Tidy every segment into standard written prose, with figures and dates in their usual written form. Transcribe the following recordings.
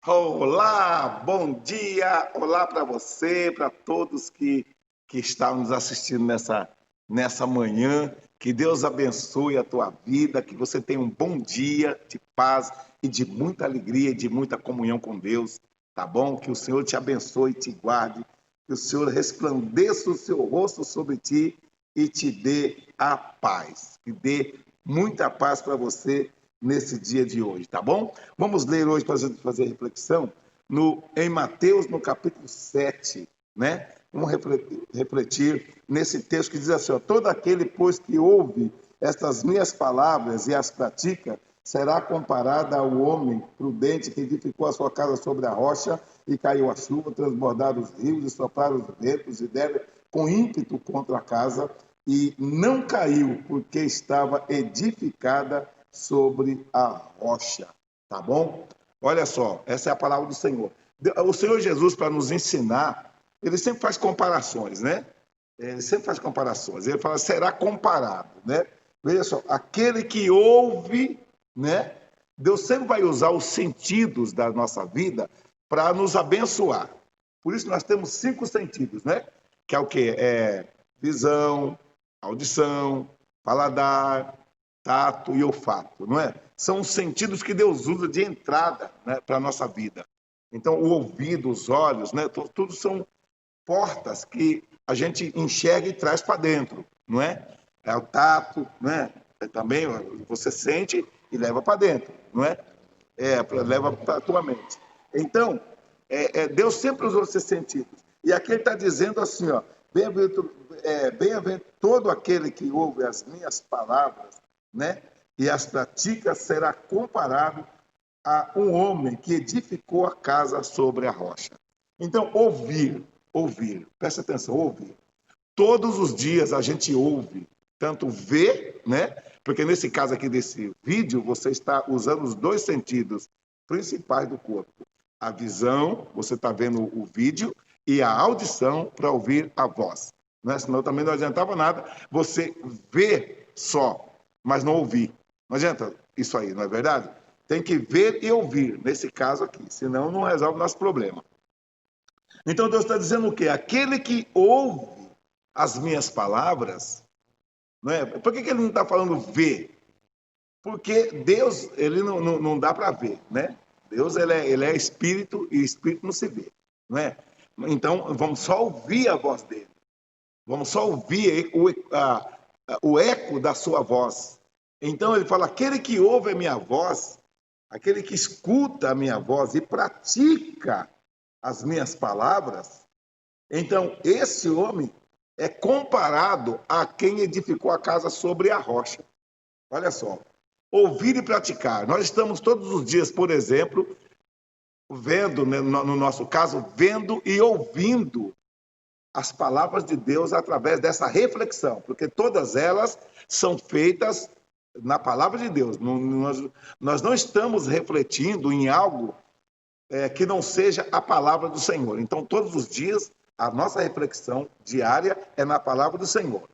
Olá, bom dia, olá para você, para todos que estão nos assistindo nessa manhã. Que Deus abençoe a tua vida, que você tenha um bom dia de paz e de muita alegria e de muita comunhão com Deus, tá bom? Que o Senhor te abençoe e te guarde, que o Senhor resplandeça o seu rosto sobre ti e te dê a paz, que dê muita paz para você nesse dia de hoje, tá bom? Vamos ler hoje para a gente fazer reflexão em Mateus, no capítulo 7, né? Vamos refletir nesse texto que diz assim, ó, todo aquele, pois, que ouve estas minhas palavras e as pratica, será comparado ao homem prudente que edificou a sua casa sobre a rocha e caiu a chuva, transbordaram os rios e sopraram os ventos e deram com ímpeto contra a casa e não caiu, porque estava edificada sobre a rocha, tá bom? Olha só, essa é a palavra do Senhor. O Senhor Jesus, para nos ensinar, ele sempre faz comparações, né? Ele sempre faz comparações. Ele fala, será comparado, né? Veja só, aquele que ouve, né? Deus sempre vai usar os sentidos da nossa vida para nos abençoar. Por isso nós temos 5 sentidos, né? Que é o quê? É visão, audição, paladar, tato e olfato, não é? São os sentidos que Deus usa de entrada, né, para a nossa vida. Então, o ouvido, os olhos, né, tudo são portas que a gente enxerga e traz para dentro, não é? É o tato, né? Também você sente e leva para dentro, não é? Leva para a tua mente. Então, Deus sempre usou esses sentidos. E aqui ele está dizendo assim, ó, bem-aventurado todo aquele que ouve as minhas palavras, né? E as pratica será comparado a um homem que edificou a casa sobre a rocha. Então, ouvir, presta atenção, ouvir. Todos os dias a gente ouve, tanto vê, né? Porque nesse caso aqui desse vídeo, você está usando os 2 sentidos principais do corpo. A visão, você está vendo o vídeo, e a audição para ouvir a voz. Né? Senão também não adiantava nada você ver só, mas não ouvir. Não adianta isso aí, não é verdade? Tem que ver e ouvir, nesse caso aqui, senão não resolve o nosso problema. Então Deus está dizendo o quê? Aquele que ouve as minhas palavras, não é? Por que ele não está falando ver? Porque Deus, ele não dá para ver, né? Deus, ele é espírito e espírito não se vê, não é? Então, vamos só ouvir a voz dele. Vamos só ouvir o eco da sua voz. Então, ele fala, aquele que ouve a minha voz, aquele que escuta a minha voz e pratica as minhas palavras, então, esse homem é comparado a quem edificou a casa sobre a rocha. Olha só, ouvir e praticar. Nós estamos todos os dias, por exemplo, vendo, né, no nosso caso, vendo e ouvindo as palavras de Deus através dessa reflexão, porque todas elas são feitas na palavra de Deus. Nós não estamos refletindo em algo que não seja a palavra do Senhor. Então, todos os dias, a nossa reflexão diária é na palavra do Senhor.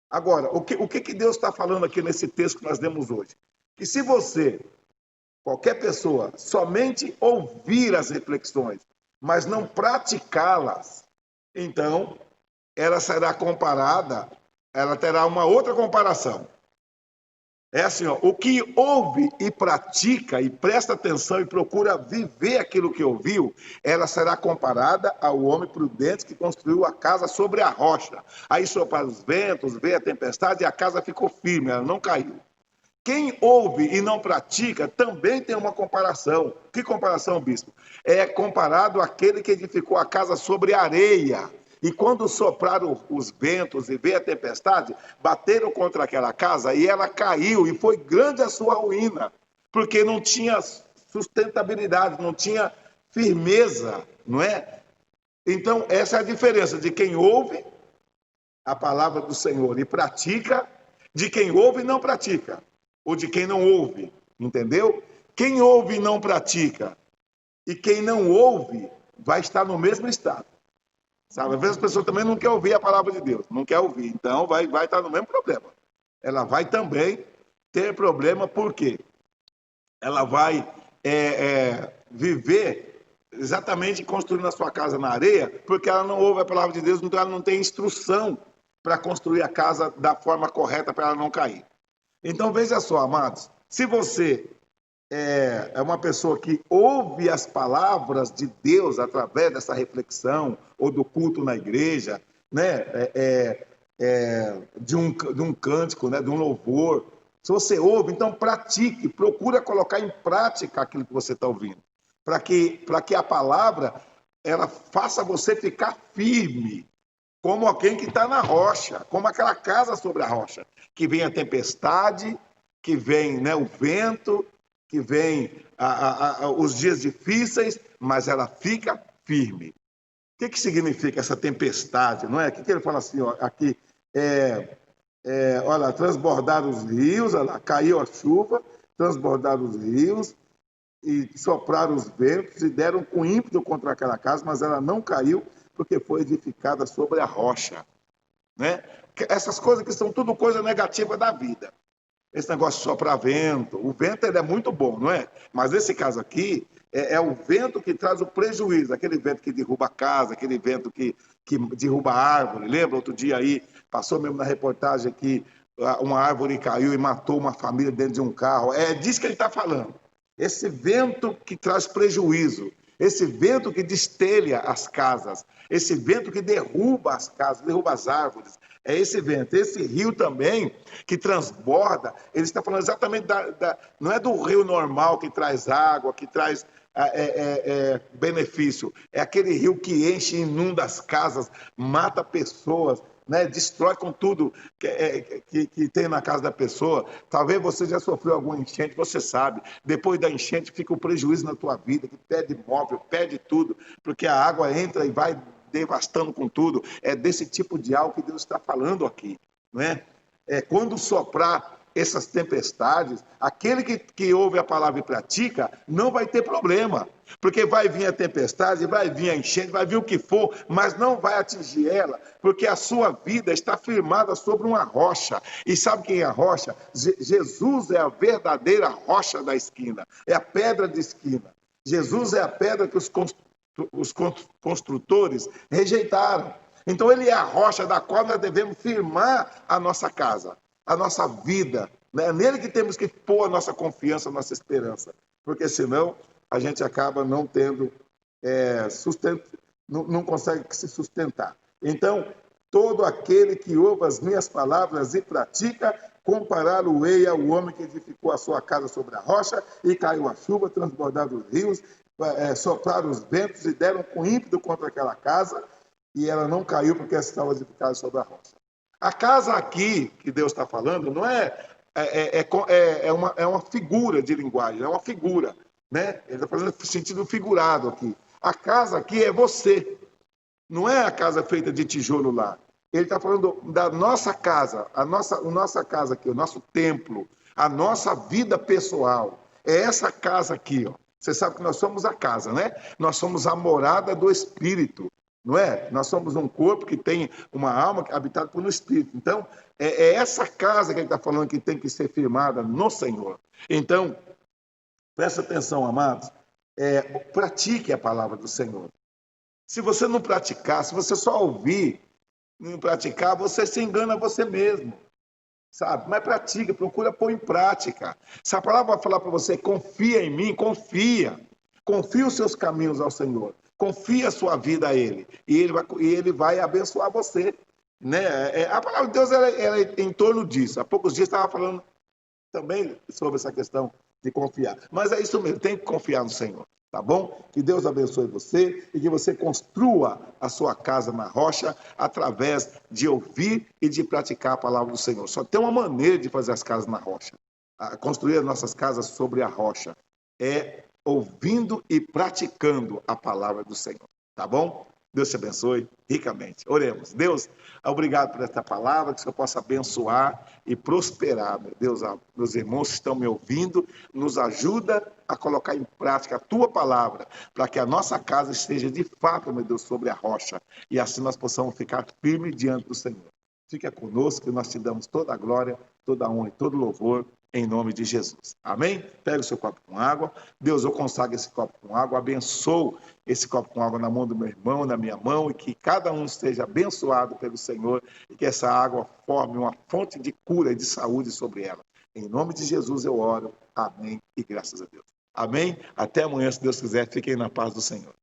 Agora, o que Deus está falando aqui nesse texto que nós demos hoje? Que se você, qualquer pessoa, somente ouvir as reflexões, mas não praticá-las, então ela será comparada, ela terá uma outra comparação. É assim, ó, o que ouve e pratica e presta atenção e procura viver aquilo que ouviu, ela será comparada ao homem prudente que construiu a casa sobre a rocha. Aí sopraram os ventos, veio a tempestade e a casa ficou firme, ela não caiu. Quem ouve e não pratica também tem uma comparação. Que comparação, bispo? É comparado àquele que edificou a casa sobre areia. E quando sopraram os ventos e veio a tempestade, bateram contra aquela casa e ela caiu, e foi grande a sua ruína, porque não tinha sustentabilidade, não tinha firmeza, não é? Então, essa é a diferença de quem ouve a palavra do Senhor e pratica, de quem ouve e não pratica, ou de quem não ouve, entendeu? Quem ouve e não pratica, e quem não ouve, vai estar no mesmo estado. Sabe? Às vezes a pessoa também não quer ouvir a palavra de Deus, não quer ouvir, então vai estar no mesmo problema. Ela vai também ter problema, por quê? Ela vai viver exatamente construindo a sua casa na areia, porque ela não ouve a palavra de Deus, então ela não tem instrução para construir a casa da forma correta para ela não cair. Então veja só, amados, se você é uma pessoa que ouve as palavras de Deus através dessa reflexão ou do culto na igreja, né, de um cântico, né, de um louvor, se você ouve, então pratique, procura colocar em prática aquilo que você está ouvindo, para que a palavra ela faça você ficar firme, como alguém que está na rocha, como aquela casa sobre a rocha, que vem a tempestade, que vem, né, o vento, que vem os dias difíceis, mas ela fica firme. O que significa essa tempestade, não é? O que ele fala assim, ó, aqui, olha, transbordaram os rios, olha, caiu a chuva, transbordaram os rios, e sopraram os ventos e deram com ímpeto contra aquela casa, mas ela não caiu, porque foi edificada sobre a rocha, né? Essas coisas que são tudo coisa negativa da vida. Esse negócio de soprar vento, o vento ele é muito bom, não é? Mas nesse caso aqui, é o vento que traz o prejuízo, aquele vento que derruba a casa, aquele vento que derruba a árvore. Lembra outro dia aí, passou mesmo na reportagem que uma árvore caiu e matou uma família dentro de um carro. É disso que ele está falando. Esse vento que traz prejuízo, esse vento que destelha as casas, esse vento que derruba as casas, derruba as árvores, é esse vento. Esse rio também que transborda, ele está falando exatamente não é do rio normal que traz água, que traz benefício, é aquele rio que enche e inunda as casas, mata pessoas, né, destrói com tudo que tem na casa da pessoa. Talvez você já sofreu alguma enchente, você sabe. Depois da enchente fica o prejuízo na tua vida, que perde móvel, perde tudo, porque a água entra e vai devastando com tudo. É desse tipo de algo que Deus está falando aqui, não é? Quando soprar essas tempestades, aquele que ouve a palavra e pratica, não vai ter problema, porque vai vir a tempestade, vai vir a enchente, vai vir o que for, mas não vai atingir ela, porque a sua vida está firmada sobre uma rocha. E sabe quem é a rocha? Jesus é a verdadeira rocha da esquina, é a pedra de esquina. Jesus é a pedra que os construtores rejeitaram. Então ele é a rocha da qual nós devemos firmar a nossa casa, a nossa vida, né? É nele que temos que pôr a nossa confiança, a nossa esperança, porque senão a gente acaba não tendo sustento, não consegue se sustentar. Então, todo aquele que ouve as minhas palavras e pratica, comparar-o-ei ao homem que edificou a sua casa sobre a rocha, e caiu a chuva, transbordaram os rios, sopraram os ventos e deram com ímpeto contra aquela casa, e ela não caiu porque estava edificada sobre a rocha. A casa aqui que Deus está falando não é uma figura de linguagem, é uma figura, né? Ele está fazendo sentido figurado aqui. A casa aqui é você, não é a casa feita de tijolo lá. Ele está falando da nossa casa, a nossa casa aqui, o nosso templo, a nossa vida pessoal. É essa casa aqui, ó. Você sabe que nós somos a casa, né? Nós somos a morada do Espírito. Não é? Nós somos um corpo que tem uma alma habitada por um espírito. Então, é essa casa que ele está falando que tem que ser firmada no Senhor. Então, presta atenção, amados, pratique a palavra do Senhor. Se você não praticar, se você só ouvir, não praticar, você se engana você mesmo, sabe? Mas pratique, procura pôr em prática. Se a palavra vai falar para você, confia em mim, confia os seus caminhos ao Senhor. Confia a sua vida a Ele, e Ele vai abençoar você, né? A palavra de Deus ela é em torno disso. Há poucos dias estava falando também sobre essa questão de confiar. Mas é isso mesmo, tem que confiar no Senhor, tá bom? Que Deus abençoe você e que você construa a sua casa na rocha através de ouvir e de praticar a palavra do Senhor. Só tem uma maneira de fazer as casas na rocha. Construir as nossas casas sobre a rocha é ouvindo e praticando a palavra do Senhor, tá bom? Deus te abençoe ricamente. Oremos. Deus, obrigado por esta palavra, que o Senhor possa abençoar e prosperar, meu Deus. Meus irmãos que estão me ouvindo, nos ajuda a colocar em prática a tua palavra, para que a nossa casa esteja de fato, meu Deus, sobre a rocha, e assim nós possamos ficar firmes diante do Senhor. Fica conosco, que nós te damos toda a glória, toda a honra e todo o louvor, em nome de Jesus. Amém? Pega o seu copo com água. Deus, eu consagro esse copo com água, abençoo esse copo com água na mão do meu irmão, na minha mão, e que cada um esteja abençoado pelo Senhor, e que essa água forme uma fonte de cura e de saúde sobre ela. Em nome de Jesus eu oro. Amém e graças a Deus. Amém? Até amanhã, se Deus quiser. Fiquem na paz do Senhor.